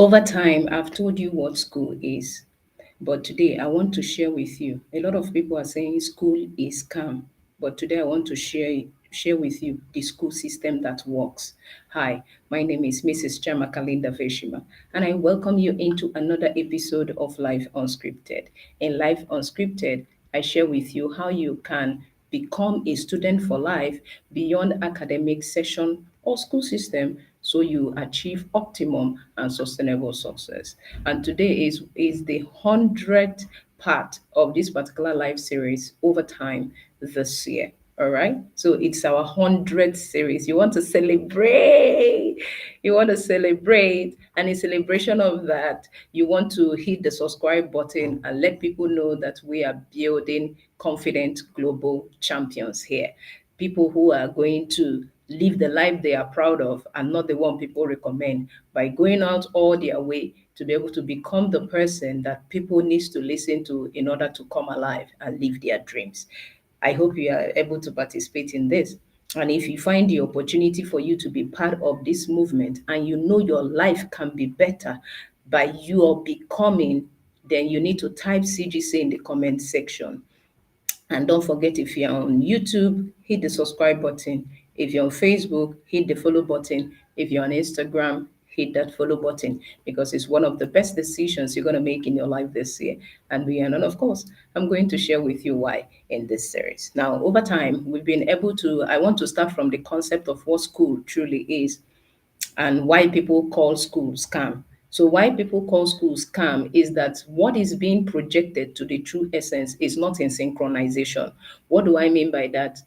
Over time, I've told you what school is, but today I want to share with you. A lot of people are saying school is calm, but today I want to share with you the school system that works. Hi, my name is Mrs. 𝗟𝗲𝗦𝗃𝗧𝗏, and I welcome you into another episode of Life Unscripted. In Life Unscripted, I share with you how you can become a student for life beyond academic session or school system so you achieve optimum and sustainable success. And today is the 100th part of this particular live series over time this year. All right. So it's our 100th series. You want to celebrate. You want to celebrate. And in celebration of that, you want to hit the subscribe button and let people know that we are building confident global champions here. People who are going to live the life they are proud of and not the one people recommend by going out all their way to be able to become the person that people needs to listen to in order to come alive and live their dreams. I hope you are able to participate in this. And if you find the opportunity for you to be part of this movement and you know your life can be better by your becoming, then you need to type CGC in the comment section. And don't forget, if you're on YouTube, hit the subscribe button. If you're on Facebook, hit the follow button. If you're on Instagram, hit that follow button because it's one of the best decisions you're going to make in your life this year. And of course, I'm going to share with you why in this series. Now, over time, we've been able to, I want to start from the concept of what school truly is and why people call schools scam. So why people call schools scam is that what is being projected to the true essence is not in synchronization. What do I mean by that?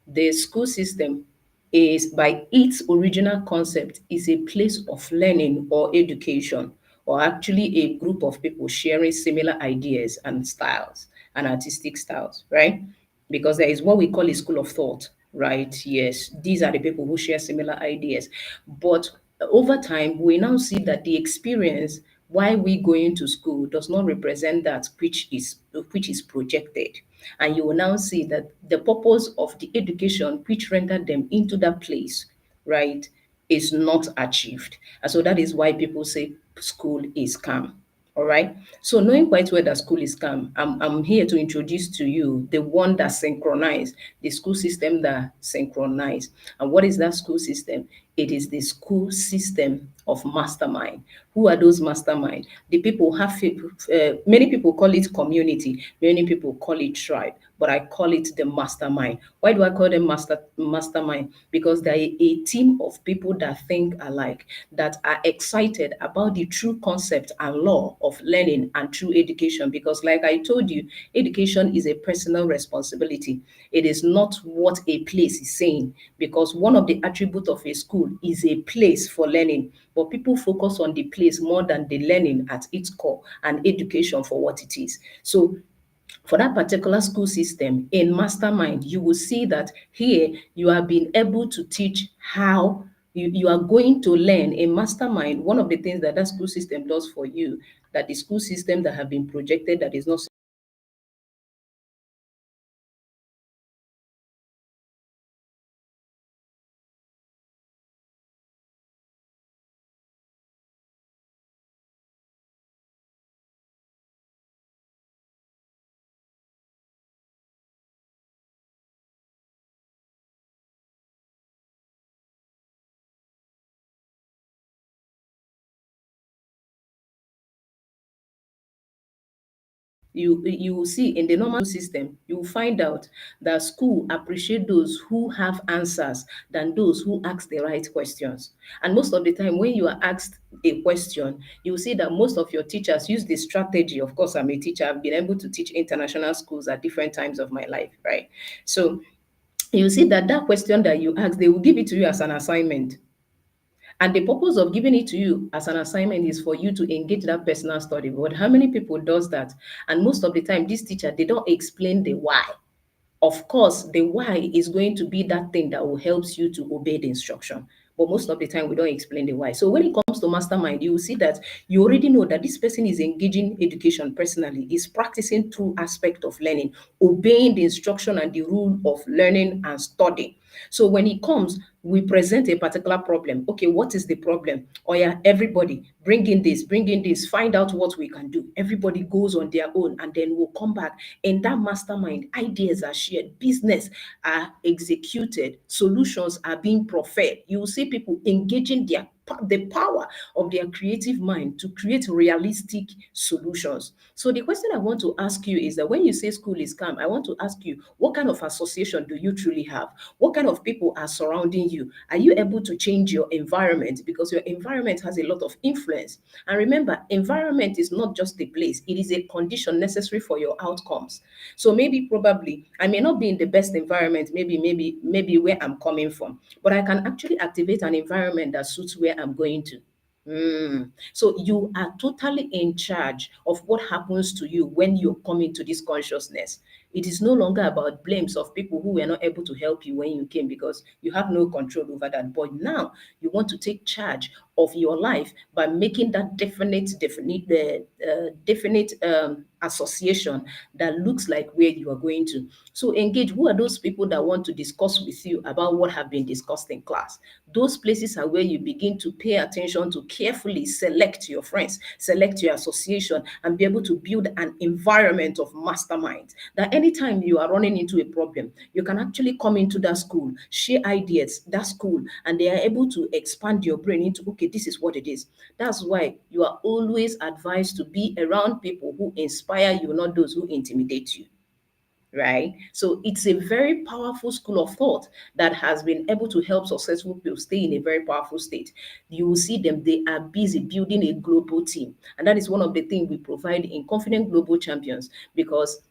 The school system is by its original concept is a place of learning or education or actually a group of people sharing similar ideas and styles and artistic styles, right? Because there is what we call a school of thought, right? Yes, these are the people who share similar ideas. But over time, we now see that the experience why we going to school does not represent that which is projected. And you will now see that the purpose of the education which rendered them into that place, right, is not achieved. And so that is why people say school is calm. All right. So knowing quite well that school is calm, I'm here to introduce to you the one that synchronized, the school system that synchronized. And what is that school system? It is the school system of mastermind. Who are those mastermind? The people many people call it community, many people call it tribe, but I call it the mastermind. Why do I call them mastermind? Because they're a team of people that think alike, that are excited about the true concept and law of learning and true education. Because, like I told you, education is a personal responsibility. It is not what a place is saying, because one of the attributes of a school is a place for learning. But people focus on the place more than the learning at its core and education for what it is. So for that particular school system in mastermind, you will see that here you are being able to teach how you are going to learn in mastermind. One of the things that that school system does for you, that the school system that have been projected that is not you will see in the normal system, you will find out that school appreciate those who have answers than those who ask the right questions. And most of the time, when you are asked a question, you will see that most of your teachers use this strategy. Of course, I'm a teacher. I've been able to teach international schools at different times of my life, right? So you see that that question that you ask, they will give it to you as an assignment. And the purpose of giving it to you as an assignment is for you to engage that personal study. But how many people does that? And most of the time, this teacher, they don't explain the why. Of course, the why is going to be that thing that will help you to obey the instruction. But most of the time, we don't explain the why. So when it comes to mastermind, you will see that you already know that this person is engaging education personally, is practicing through aspect of learning, obeying the instruction and the rule of learning and study. So when he comes, we present a particular problem. Okay, what is the problem? Oh yeah, everybody bring in this, find out what we can do. Everybody goes on their own, and then we'll come back. In that mastermind, ideas are shared, business are executed, solutions are being proffered. You will see people engaging the power of their creative mind to create realistic solutions. So the question I want to ask you is that when you say school is calm, I want to ask you, what kind of association do you truly have? What kind of people are surrounding you? Are you able to change your environment? Because your environment has a lot of influence. And remember, environment is not just a place, it is a condition necessary for your outcomes. So maybe probably I may not be in the best environment, maybe where I'm coming from, but I can actually activate an environment that suits where I'm going to. So you are totally in charge of what happens to you when you come into this consciousness. It is no longer about blames of people who were not able to help you when you came, because you have no control over that. But now you want to take charge of your life by making that definite association that looks like where you are going to. So engage. Who are those people that want to discuss with you about what have been discussed in class? Those places are where you begin to pay attention to carefully select your friends, select your association, and be able to build an environment of mastermind. That anytime you are running into a problem, you can actually come into that school, share ideas, that school, and they are able to expand your brain into, okay, this is what it is. That's why you are always advised to be around people who inspire you, not those who intimidate you, right? So it's a very powerful school of thought that has been able to help successful people stay in a very powerful state. You will see them, they are busy building a global team. And that is one of the things we provide in Confident Global Champions, because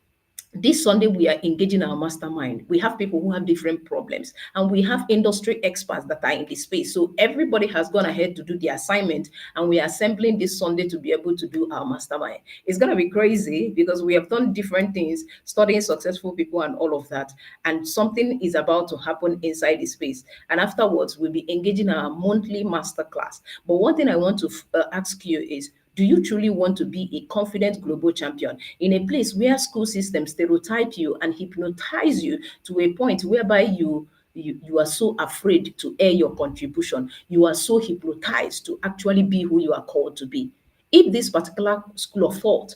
this Sunday, we are engaging our mastermind. We have people who have different problems, and we have industry experts that are in the space. So everybody has gone ahead to do the assignment, and we are assembling this Sunday to be able to do our mastermind. It's going to be crazy because we have done different things, studying successful people and all of that. And something is about to happen inside the space. And afterwards, we'll be engaging our monthly masterclass. But one thing I want to ask you is, do you truly want to be a confident global champion in a place where school systems stereotype you and hypnotize you to a point whereby you are so afraid to air your contribution? You are so hypnotized to actually be who you are called to be. If this particular school of thought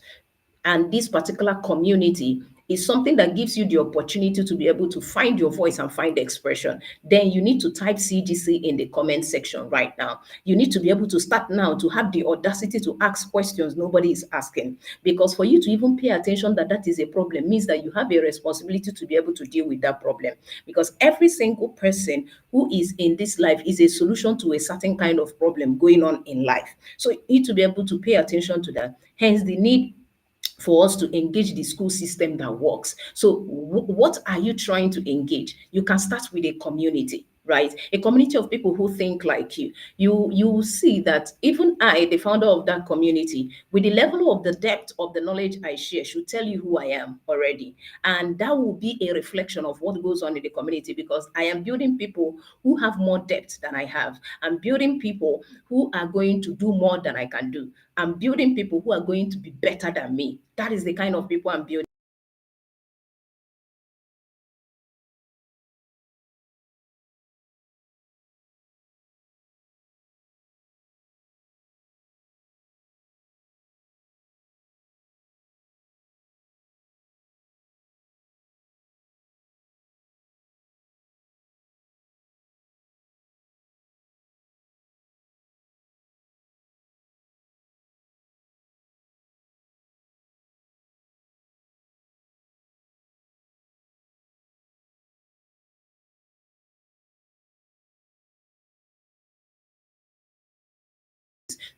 and this particular community is something that gives you the opportunity to be able to find your voice and find expression, then you need to type CGC in the comment section right now. You need to be able to start now to have the audacity to ask questions nobody is asking. Because for you to even pay attention that that is a problem means that you have a responsibility to be able to deal with that problem. Because every single person who is in this life is a solution to a certain kind of problem going on in life. So you need to be able to pay attention to that. Hence the need for us to engage the school system that works. So what are you trying to engage? You can start with a community, right? A community of people who think like you. You will see that even I, the founder of that community, with the level of the depth of the knowledge I share, should tell you who I am already. And that will be a reflection of what goes on in the community, because I am building people who have more depth than I have. I'm building people who are going to do more than I can do. I'm building people who are going to be better than me. That is the kind of people I'm building.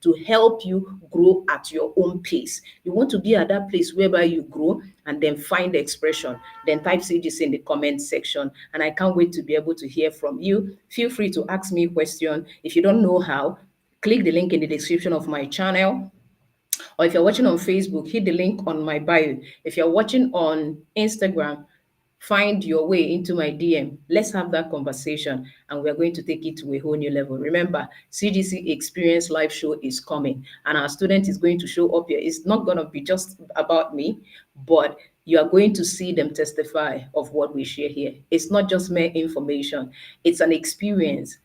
To help you grow at your own pace. You want to be at that place whereby you grow and then find expression. Then type CGC in the comment section. And I can't wait to be able to hear from you. Feel free to ask me a question. If you don't know how, click the link in the description of my channel. Or if you're watching on Facebook, hit the link on my bio. If you're watching on Instagram, find your way into my DM. Let's have that conversation, and we're going to take it to a whole new level. Remember, CGC Experience Live Show is coming, and our student is going to show up here. It's not going to be just about me, but you are going to see them testify of what we share here. It's not just mere information, it's an experience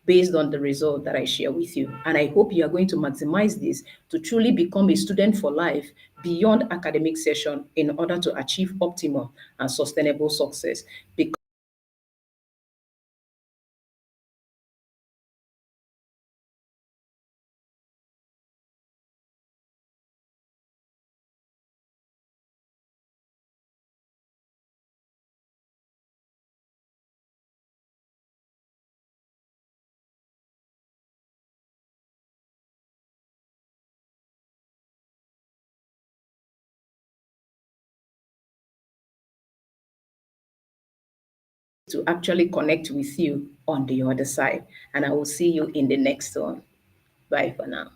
based on the result that I share with you. And I hope you are going to maximize this to truly become a student for life beyond academic session in order to achieve optimal and sustainable success. Because to actually connect with you on the other side. And I will see you in the next one. Bye for now.